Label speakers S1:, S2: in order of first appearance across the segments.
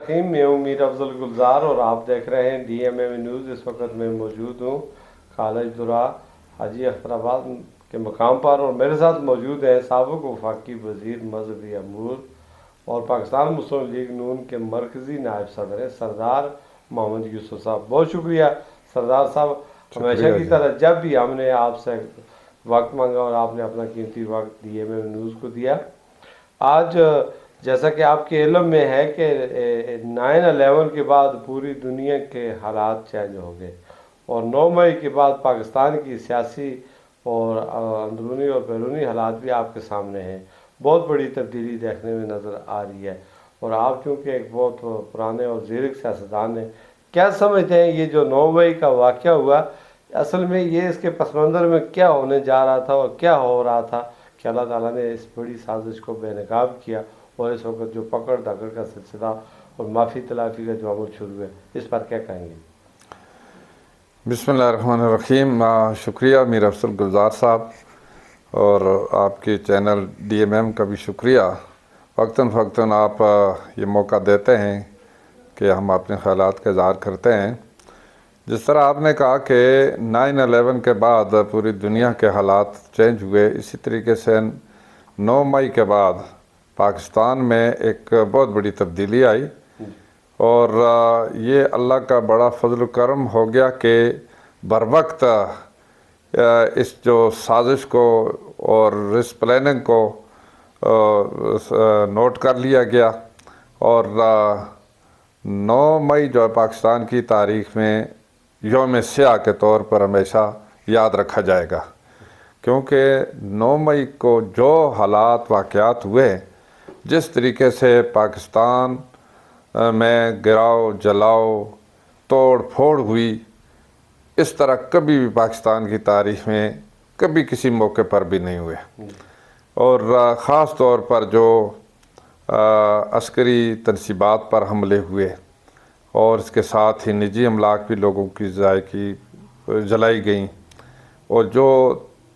S1: میں ہوں میر افضل گلزار اور آپ دیکھ رہے ہیں ڈی ایم اے نیوز۔ اس وقت میں موجود ہوں کالج درا حاجی اختر آباد کے مقام پر، اور میرے ساتھ موجود ہیں سابق وفاقی وزیر مذہبی امور اور پاکستان مسلم لیگ نون کے مرکزی نائب صدر سردار محمد یوسف صاحب۔ بہت شکریہ سردار صاحب، ہمیشہ کی طرح جب بھی ہم نے آپ سے وقت مانگا اور آپ نے اپنا قیمتی وقت ڈی ایم اے نیوز کو دیا۔ آج جیسا کہ آپ کے علم میں ہے کہ 9/11 کے بعد پوری دنیا کے حالات چینج ہو گئے، اور 9 مئی کے بعد پاکستان کی سیاسی اور اندرونی اور بیرونی حالات بھی آپ کے سامنے ہیں۔ بہت بڑی تبدیلی دیکھنے میں نظر آ رہی ہے، اور آپ چونکہ ایک بہت پرانے اور زیرک سیاستدان ہیں، کیا سمجھتے ہیں یہ جو 9 مئی کا واقعہ ہوا، اصل میں یہ اس کے پس منظر میں کیا ہونے جا رہا تھا اور کیا ہو رہا تھا کہ اللہ تعالیٰ نے اس بڑی سازش کو بے نقاب کیا، اور اس وقت جو پکڑ دھکڑ کا سلسلہ اور معافی تلافی کا جو عمل شروع ہے، اس پر کیا کہیں گے؟
S2: بسم اللہ الرحمن الرحیم۔ شکریہ میر افضل گلزار صاحب، اور آپ کی چینل ڈی ایم ایم کا بھی شکریہ۔ وقتاً فوقتاً آپ یہ موقع دیتے ہیں کہ ہم اپنے خیالات کا اظہار کرتے ہیں۔ جس طرح آپ نے کہا کہ 9/11 کے بعد پوری دنیا کے حالات چینج ہوئے، اسی طریقے سے 9 مئی کے بعد پاکستان میں ایک بہت بڑی تبدیلی آئی، اور یہ اللہ کا بڑا فضل و کرم ہو گیا کہ بروقت اس جو سازش کو اور اس پلاننگ کو نوٹ کر لیا گیا، اور 9 مئی جو ہے پاکستان کی تاریخ میں یوم سیاہ کے طور پر ہمیشہ یاد رکھا جائے گا، کیونکہ 9 مئی کو جو حالات واقعات ہوئے، جس طریقے سے پاکستان میں گراؤ جلاؤ توڑ پھوڑ ہوئی، اس طرح کبھی بھی پاکستان کی تاریخ میں کبھی کسی موقع پر بھی نہیں ہوئے۔ اور خاص طور پر جو عسکری تنصیبات پر حملے ہوئے، اور اس کے ساتھ ہی نجی املاک بھی لوگوں کی جلائی گئیں، اور جو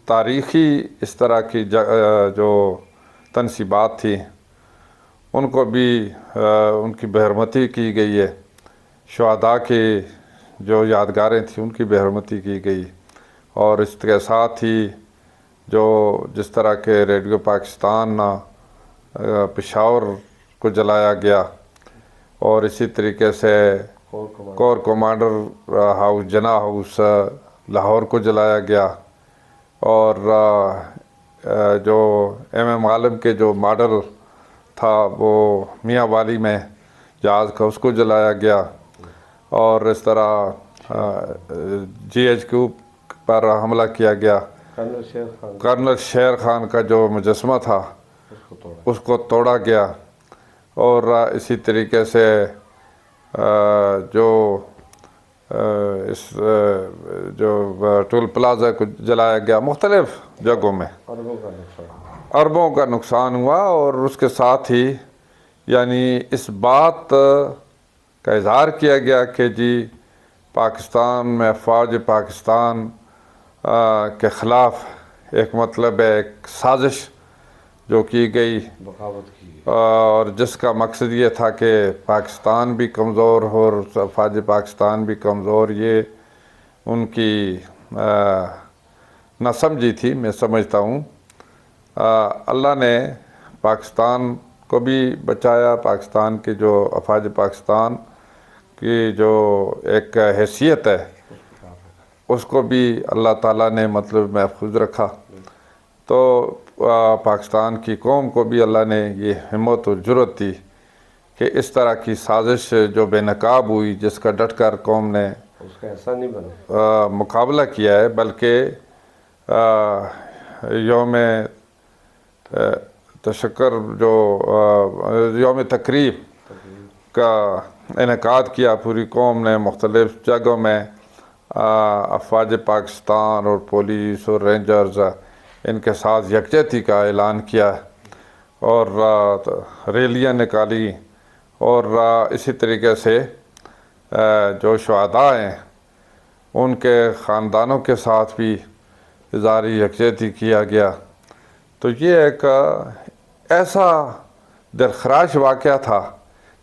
S2: تاریخی اس طرح کی جو تنصیبات تھیں ان کو بھی ان کی بے حرمتی کی گئی ہے، شہداء کی جو یادگاریں تھیں ان کی بے حرمتی کی گئی، اور اس کے ساتھ ہی جو جس طرح کے ریڈیو پاکستان پشاور کو جلایا گیا، اور اسی طریقے سے کور کمانڈر ہاؤس جناح ہاؤس لاہور کو جلایا گیا، اور جو ایم عالم کے جو ماڈل تھا وہ میاں والی میں جہاز کا، اس کو جلایا گیا، اور اس طرح GHQ پر حملہ کیا گیا، کرنل شیر خان کا جو مجسمہ تھا اس کو توڑا گیا، اور اسی طریقے سے جو ٹول پلازا کو جلایا گیا، مختلف جگہوں میں اربوں کا نقصان ہوا، اور اس کے ساتھ ہی یعنی اس بات کا اظہار کیا گیا کہ جی پاکستان میں فوج پاکستان کے خلاف ایک مطلب ہے ایک سازش جو کی گئی، اور جس کا مقصد یہ تھا کہ پاکستان بھی کمزور ہو اور فوج پاکستان بھی کمزور، یہ ان کی نہ سمجھی تھی، میں سمجھتا ہوں۔ اللہ نے پاکستان کو بھی بچایا، پاکستان کی جو افواج پاکستان کی جو ایک حیثیت ہے اس کو بھی اللہ تعالیٰ نے مطلب محفوظ رکھا، تو پاکستان کی قوم کو بھی اللہ نے یہ ہمت و جرأت دی کہ اس طرح کی سازش جو بے نقاب ہوئی، جس کا ڈٹ کر قوم نے
S1: اس کا ایسا نہیں بنا
S2: مقابلہ کیا ہے، بلکہ یوم تشکر جو یوم تقریب کا انعقاد کیا، پوری قوم نے مختلف جگہوں میں افواج پاکستان اور پولیس اور رینجرز ان کے ساتھ یکجہتی کا اعلان کیا، اور ریلیاں نکالی، اور اسی طریقے سے جو شہداء ہیں ان کے خاندانوں کے ساتھ بھی اظہار یکجہتی کیا گیا۔ تو یہ ایک ایسا دلخراش واقعہ تھا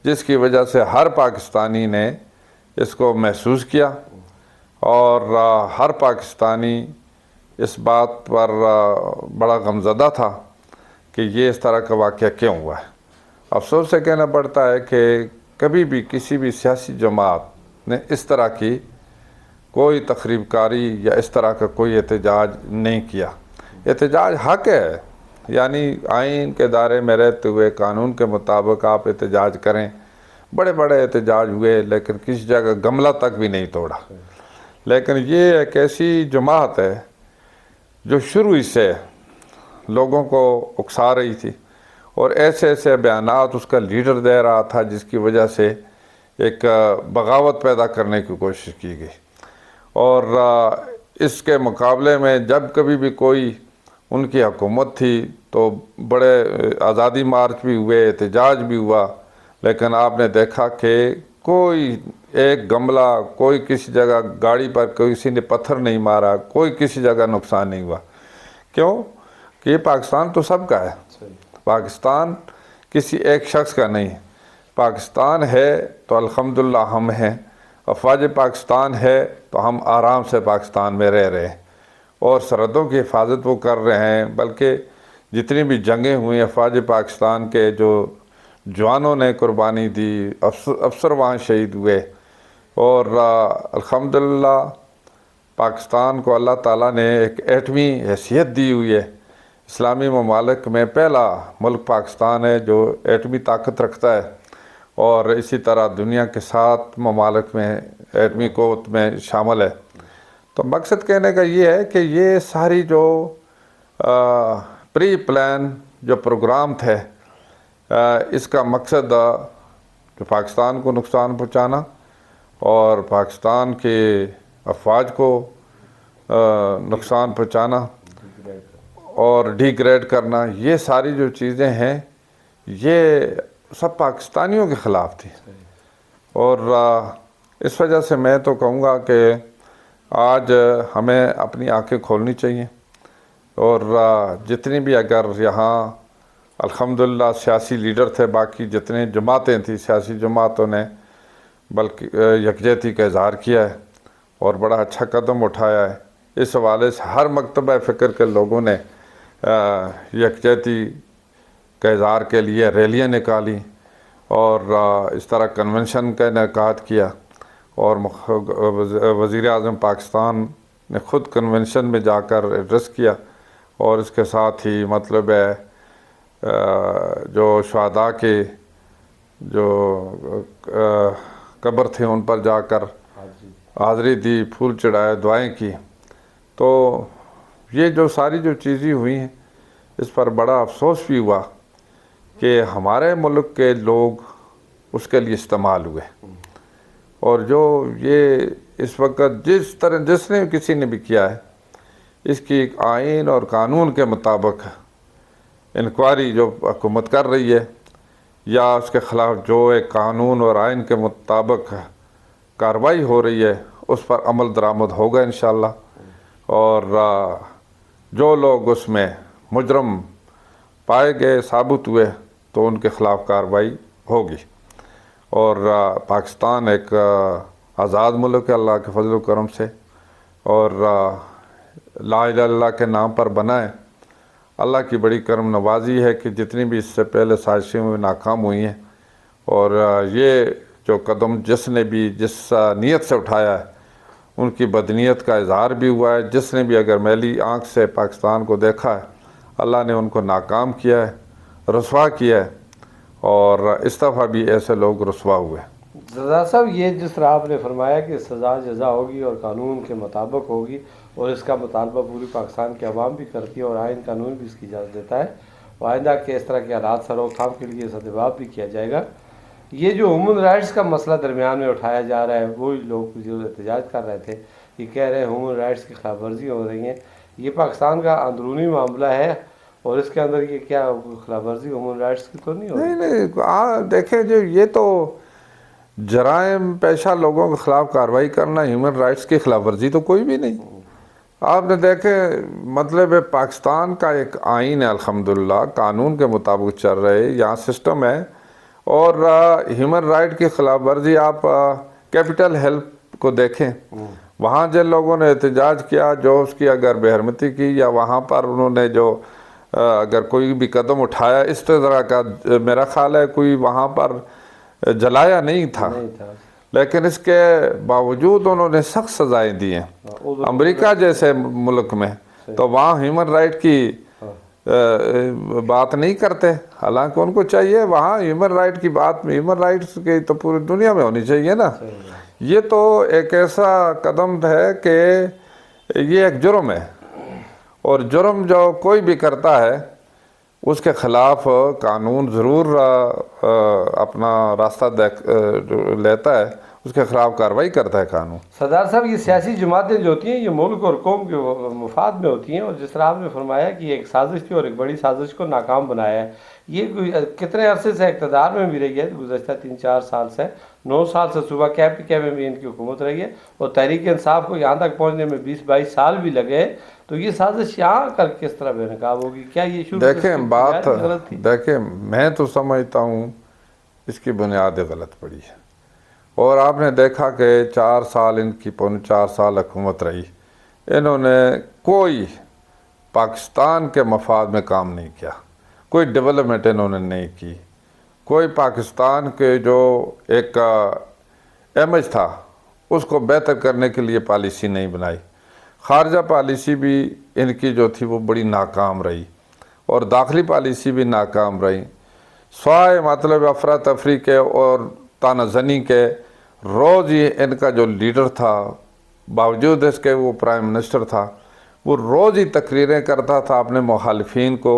S2: جس کی وجہ سے ہر پاکستانی نے اس کو محسوس کیا اور ہر پاکستانی اس بات پر بڑا غمزدہ تھا کہ یہ اس طرح کا واقعہ کیوں ہوا ہے۔ افسوس سے کہنا پڑتا ہے کہ کبھی بھی کسی بھی سیاسی جماعت نے اس طرح کی کوئی تخریب کاری یا اس طرح کا کوئی احتجاج نہیں کیا۔ احتجاج حق ہے، یعنی آئین کے دائرے میں رہتے ہوئے قانون کے مطابق آپ احتجاج کریں۔ بڑے بڑے احتجاج ہوئے لیکن کسی جگہ گملہ تک بھی نہیں توڑا۔ لیکن یہ ایک ایسی جماعت ہے جو شروع ہی سے لوگوں کو اکسا رہی تھی اور ایسے ایسے بیانات اس کا لیڈر دے رہا تھا جس کی وجہ سے ایک بغاوت پیدا کرنے کی کوشش کی گئی۔ اور اس کے مقابلے میں جب کبھی بھی کوئی ان کی حکومت تھی تو بڑے آزادی مارچ بھی ہوئے، احتجاج بھی ہوا، لیکن آپ نے دیکھا کہ کوئی ایک گملہ، کوئی کسی جگہ گاڑی پر کسی نے پتھر نہیں مارا، کوئی کسی جگہ نقصان نہیں ہوا۔ کیوں کہ یہ پاکستان تو سب کا ہے، پاکستان کسی ایک شخص کا نہیں۔ پاکستان ہے تو الحمدللہ ہم ہیں، افواج پاکستان ہے تو ہم آرام سے پاکستان میں رہ رہے ہیں اور سرحدوں کی حفاظت وہ کر رہے ہیں۔ بلکہ جتنی بھی جنگیں ہوئیں افواج پاکستان کے جو جوانوں نے قربانی دی، افسر وہاں شہید ہوئے، اور الحمدللہ پاکستان کو اللہ تعالیٰ نے ایک ایٹمی حیثیت دی ہوئی ہے۔ اسلامی ممالک میں پہلا ملک پاکستان ہے جو ایٹمی طاقت رکھتا ہے، اور اسی طرح دنیا کے 7 ممالک میں ایٹمی قوت میں شامل ہے۔ تو مقصد کہنے کا یہ ہے کہ یہ ساری جو پری پلان جو پروگرام تھے، اس کا مقصد جو پاکستان کو نقصان پہنچانا اور پاکستان کے افواج کو نقصان پہنچانا اور ڈی گریڈ کرنا، یہ ساری جو چیزیں ہیں یہ سب پاکستانیوں کے خلاف تھی۔ اور اس وجہ سے میں تو کہوں گا کہ آج ہمیں اپنی آنکھیں کھولنی چاہیے، اور جتنی بھی اگر یہاں الحمدللہ سیاسی لیڈر تھے، باقی جتنے جماعتیں تھیں، سیاسی جماعتوں نے بلکہ یکجہتی کا اظہار کیا ہے اور بڑا اچھا قدم اٹھایا ہے۔ اس حوالے سے ہر مکتبہ فکر کے لوگوں نے یکجہتی کے اظہار کے لیے ریلیاں نکالی اور اس طرح کنونشن کا انعقاد کیا، اور وزیر اعظم پاکستان نے خود کنونشن میں جا کر ایڈریس کیا، اور اس کے ساتھ ہی مطلب ہے جو شہداء کے جو قبر تھے ان پر جا کر حاضری دی، پھول چڑھائے، دعائیں کی۔ تو یہ جو ساری جو چیزیں ہوئی ہیں اس پر بڑا افسوس بھی ہوا کہ ہمارے ملک کے لوگ اس کے لیے استعمال ہوئے، اور جو یہ اس وقت جس نے کسی نے بھی کیا ہے، اس کی ایک آئین اور قانون کے مطابق انکوائری جو حکومت کر رہی ہے یا اس کے خلاف جو ایک قانون اور آئین کے مطابق کارروائی ہو رہی ہے اس پر عمل درآمد ہوگا انشاءاللہ، اور جو لوگ اس میں مجرم پائے گئے، ثابت ہوئے، تو ان کے خلاف کارروائی ہوگی۔ اور پاکستان ایک آزاد ملک ہے اللہ کے فضل و کرم سے، اور لا الہ الا اللہ کے نام پر بنا ہے۔ اللہ کی بڑی کرم نوازی ہے کہ جتنی بھی اس سے پہلے سازشیں ہوئی ناکام ہوئی ہیں، اور یہ جو قدم جس نے بھی جس نیت سے اٹھایا ہے ان کی بدنیت کا اظہار بھی ہوا ہے۔ جس نے بھی اگر میلی آنکھ سے پاکستان کو دیکھا ہے، اللہ نے ان کو ناکام کیا ہے، رسوا کیا ہے، اور اس دفعہ بھی ایسے لوگ رسوا ہوئے۔
S1: رضا صاحب، یہ جس طرح آپ نے فرمایا کہ سزا جزا ہوگی اور قانون کے مطابق ہوگی، اور اس کا مطالبہ پوری پاکستان کے عوام بھی کرتی ہے اور آئین قانون بھی اس کی اجازت دیتا ہے، آئندہ کہ اس طرح کے حالات سے روک تھام کے لیے سدباب بھی کیا جائے گا۔ یہ جو ہیومن رائٹس کا مسئلہ درمیان میں اٹھایا جا رہا ہے، وہی لوگ جو احتجاج کر رہے تھے، یہ کہہ رہے ہیں ہیومن رائٹس کی خلاف ورزی ہو رہی ہیں، یہ پاکستان کا اندرونی معاملہ ہے اور اس کے اندر یہ کیا خلاف ورزی ہیومن رائٹس کی تو نہیں ہو رہی؟
S2: نہیں، دیکھیں جو یہ تو جرائم پیشہ لوگوں کے خلاف کارروائی کرنا، ہیومن رائٹس کی خلاف ورزی تو کوئی بھی نہیں۔ آپ نے دیکھے مطلب پاکستان کا ایک آئین ہے، الحمدللہ قانون کے مطابق چل رہے، یہاں سسٹم ہے، اور ہیومن رائٹ کی خلاف ورزی آپ کیپٹل ہیل کو دیکھیں، وہاں جن لوگوں نے احتجاج کیا، جو اس کی اگر بے حرمتی کی یا وہاں پر انہوں نے جو اگر کوئی بھی قدم اٹھایا اس طرح کا، میرا خیال ہے کوئی وہاں پر جلایا نہیں تھا، لیکن اس کے باوجود انہوں نے سخت سزائیں دی ہیں امریکہ جیسے ملک میں، تو وہاں ہیومن رائٹ کی بات نہیں کرتے، حالانکہ ان کو چاہیے وہاں ہیومن رائٹ کی بات، ہیومن رائٹس کی تو پوری دنیا میں ہونی چاہیے نا۔ یہ تو ایک ایسا قدم ہے کہ یہ ایک جرم ہے، اور جرم جو کوئی بھی کرتا ہے اس کے خلاف قانون ضرور اپنا راستہ لیتا ہے، اس کے خلاف کارروائی کرتا ہے قانون۔
S1: سردار صاحب، یہ سیاسی جماعتیں جو ہوتی ہیں یہ ملک اور قوم کے مفاد میں ہوتی ہیں، اور جس طرح آپ نے فرمایا کہ ایک سازش تھی اور ایک بڑی سازش کو ناکام بنایا ہے، یہ کتنے عرصے سے اقتدار میں بھی رہی ہے؟ گزشتہ 3-4 سال سے، 9 سال سے صوبہ کے میں بھی ان کی حکومت رہی ہے، اور تحریک انصاف کو یہاں تک پہنچنے میں 20-22 سال بھی لگے، تو یہ سازش یہاں کل کس طرح بے نقاب ہوگی؟ کیا یہ شروع
S2: دیکھیں بات، دیکھیں میں تو سمجھتا ہوں اس کی بنیاد غلط پڑی ہے، اور آپ نے دیکھا کہ 4 سال ان کی 4 سال حکومت رہی، انہوں نے کوئی پاکستان کے مفاد میں کام نہیں کیا، کوئی ڈیولپمنٹ انہوں نے نہیں کی، کوئی پاکستان کے جو ایک امیج تھا اس کو بہتر کرنے کے لیے پالیسی نہیں بنائی، خارجہ پالیسی بھی ان کی جو تھی وہ بڑی ناکام رہی، اور داخلی پالیسی بھی ناکام رہی، سوائے مطلب افراتفری کے اور تانہ زنی کے۔ روز یہ ان کا جو لیڈر تھا، باوجود اس کے وہ پرائم منسٹر تھا، وہ روز ہی تقریریں کرتا تھا اپنے مخالفین کو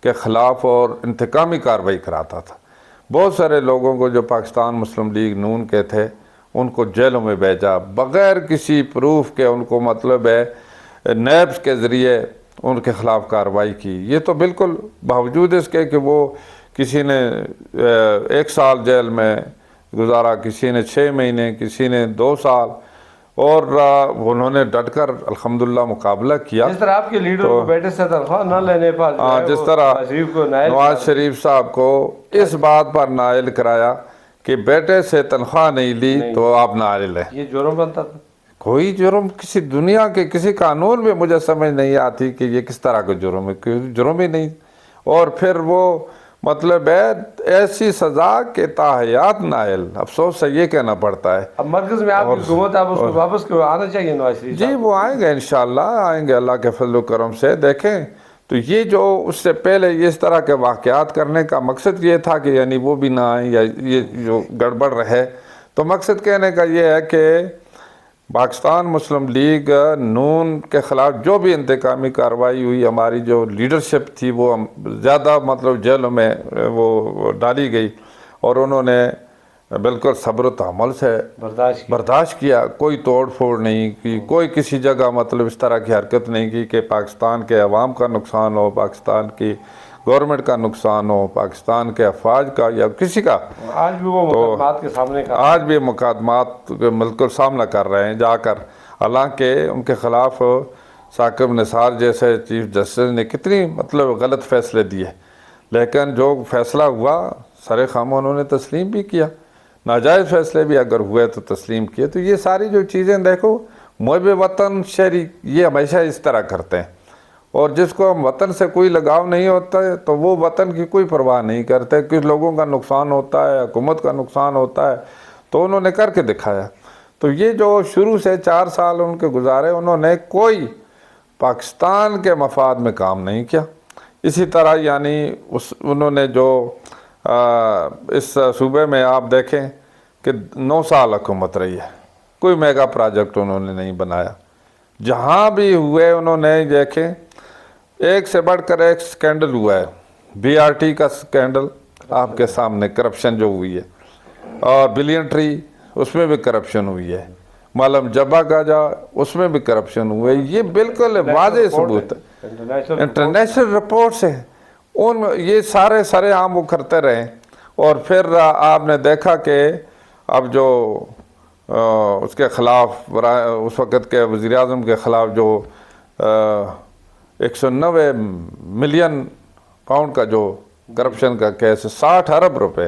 S2: کے خلاف اور انتقامی کارروائی کراتا تھا۔ بہت سارے لوگوں کو جو پاکستان مسلم لیگ نون کے تھے ان کو جیلوں میں بھیجا بغیر کسی پروف کے، ان کو مطلب ہے نیبس کے ذریعے ان کے خلاف کارروائی کی۔ یہ تو بالکل باوجود اس کے کہ وہ کسی نے 1 سال جیل میں گزارا، کسی نے 6 مہینے، کسی نے 2 سال، اور انہوں نے ڈٹ کر الحمدللہ مقابلہ کیا۔
S1: جس طرح آپ کے لیڈر کو بیٹے سے تنخواہ نہ لینے پر
S2: جس طرح نواز شریف صاحب کو اس بات پر نائل کرایا کہ بیٹے سے تنخواہ نہیں لی تو آپ نائل ہیں،
S1: یہ جرم بنتا تھا۔
S2: کوئی جرم کسی دنیا کے کسی قانون میں مجھے سمجھ نہیں آتی کہ یہ کس طرح کا جرم ہے، کوئی جرم ہی نہیں۔ اور پھر وہ مطلب ہے ایسی سزا کے تاحیات نائل، افسوس سے یہ کہنا پڑتا ہے۔
S1: اب مرکز میں آپ کی حکومت، آپ اس کو واپس آنا چاہیے نواز شریف
S2: جی وہ آئیں گے انشاءاللہ، آئیں گے اللہ کے فضل و کرم سے۔ دیکھیں تو یہ جو اس سے پہلے اس طرح کے واقعات کرنے کا مقصد یہ تھا کہ یعنی وہ بھی نہ آئیں یا یہ جو گڑبڑ رہے، تو مقصد کہنے کا یہ ہے کہ پاکستان مسلم لیگ نون کے خلاف جو بھی انتقامی کارروائی ہوئی، ہماری جو لیڈرشپ تھی وہ زیادہ مطلب جیلوں میں وہ ڈالی گئی، اور انہوں نے بالکل صبر و تحمل سے برداشت کیا، کوئی توڑ پھوڑ نہیں کی، کوئی کسی جگہ مطلب اس طرح کی حرکت نہیں کی کہ پاکستان کے عوام کا نقصان ہو، پاکستان کی گورنمنٹ کا نقصان ہو، پاکستان کے افواج کا یا کسی کا۔
S1: آج بھی وہ مقدمات کے سامنے
S2: آج بھی مقدمات بالکل سامنا کر رہے ہیں جا کر، حالانکہ ان کے خلاف ثاقب نثار جیسے چیف جسٹس نے کتنی مطلب غلط فیصلے دیے، لیکن جو فیصلہ ہوا سر خامہ انہوں نے تسلیم بھی کیا، ناجائز فیصلے بھی اگر ہوئے تو تسلیم کیے۔ تو یہ ساری جو چیزیں دیکھو، محب وطن شہری یہ ہمیشہ اس طرح کرتے ہیں، اور جس کو وطن سے کوئی لگاؤ نہیں ہوتا ہے تو وہ وطن کی کوئی پرواہ نہیں کرتے۔ کچھ لوگوں کا نقصان ہوتا ہے، حکومت کا نقصان ہوتا ہے، تو انہوں نے کر کے دکھایا۔ تو یہ جو شروع سے 4 سال ان کے گزارے، انہوں نے کوئی پاکستان کے مفاد میں کام نہیں کیا۔ اسی طرح یعنی انہوں نے جو اس صوبے میں آپ دیکھیں کہ 9 سال حکومت رہی ہے، کوئی میگا پروجیکٹ انہوں نے نہیں بنایا، جہاں بھی ہوئے انہوں نے دیکھیں ایک سے بڑھ کر ایک سکینڈل ہوا ہے۔ BRT کا سکینڈل آپ کے سامنے، کرپشن جو ہوئی ہے، اور بلین ٹری اس میں بھی کرپشن ہوئی ہے، معلم جبا کا جا اس میں بھی کرپشن ہوئے، یہ بالکل واضح ثبوت ہے، انٹرنیشنل رپورٹس ہیں، یہ سارے سرے عام وہ کرتے رہے۔ اور پھر آپ نے دیکھا کہ اب جو اس کے خلاف اس وقت کے وزیر اعظم کے خلاف جو 190 ملین پاؤنڈ کا جو کرپشن کا کیس، 60 ارب روپے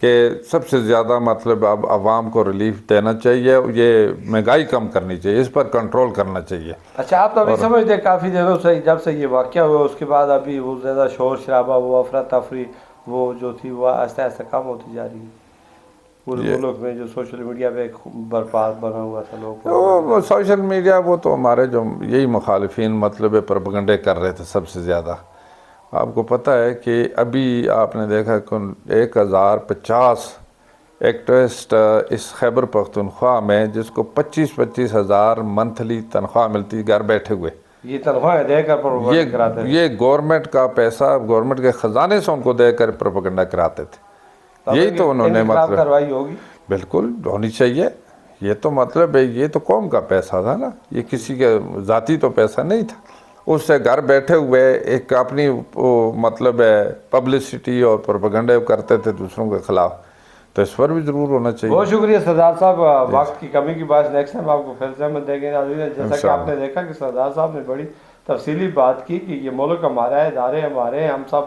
S2: کہ سب سے زیادہ مطلب اب عوام کو ریلیف دینا چاہیے، یہ مہنگائی کم کرنی چاہیے، اس پر کنٹرول کرنا چاہیے۔
S1: اچھا، آپ تو ابھی سمجھتے ہیں کافی دنوں سے جب سے یہ واقعہ ہوا اس کے بعد ابھی وہ زیادہ شور شرابہ، وہ افراتفری وہ جو تھی وہ آہستہ آہستہ کم ہوتی جا رہی ہے پورے ملک میں، جو سوشل میڈیا پہ برپا بنا ہوا تھا لوگ؟
S2: وہ سوشل میڈیا، وہ تو ہمارے جو یہی مخالفین مطلب پروپیگنڈے کر رہے تھے سب سے زیادہ۔ آپ کو پتہ ہے کہ ابھی آپ نے دیکھا کہ 1050 ایکٹیوسٹ اس خیبر پختونخوا میں، جس کو 25 ہزار منتھلی تنخواہ ملتی گھر بیٹھے ہوئے،
S1: یہ تنخواہیں دے کر پروپیگنڈا کراتے تھے؟
S2: یہ گورنمنٹ کا پیسہ گورنمنٹ کے خزانے سے ان کو دے کر پروپیگنڈا کراتے تھے۔ یہی تو انہوں نے مطلب
S1: کارروائی ہوگی،
S2: بالکل ہونی چاہیے۔ یہ تو مطلب ہے، یہ تو قوم کا پیسہ تھا نا، یہ کسی کے ذاتی تو پیسہ نہیں تھا۔ اس سے گھر بیٹھے ہوئے ایک اپنی مطلب ہے پبلسٹی اور پروپیگنڈے کرتے تھے دوسروں کے خلاف، تو اس پر بھی ضرور ہونا چاہیے۔
S1: بہت شکریہ سردار صاحب، وقت کی کمی کی باعث نیکسٹ ٹائم آپ کو پھر سے ہم دیں گے۔ جیسا کہ آپ نے دیکھا کہ سردار صاحب نے بڑی تفصیلی بات کی کہ یہ ملک ہمارا ہے، ادارے ہمارے ہیں، ہم سب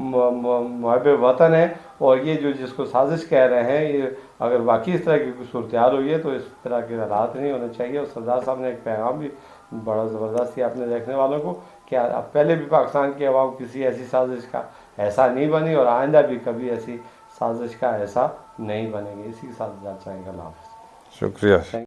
S1: محب وطن ہیں، اور یہ جو جس کو سازش کہہ رہے ہیں، یہ اگر واقعی اس طرح کی کوئی صورتحال ہوئی ہے تو اس طرح کے حالات نہیں ہونے چاہیے۔ اور سردار صاحب نے ایک پیغام بھی بڑا زبردست کیا اپنے دیکھنے والوں کو کہ اب پہلے بھی پاکستان کی عوام کسی ایسی سازش کا ایسا نہیں بنی، اور آئندہ بھی کبھی ایسی سازش کا ایسا نہیں بنے گی۔ اسی کے ساتھ جانا چاہیں گے۔ اللہ حافظ۔
S2: شکریہ۔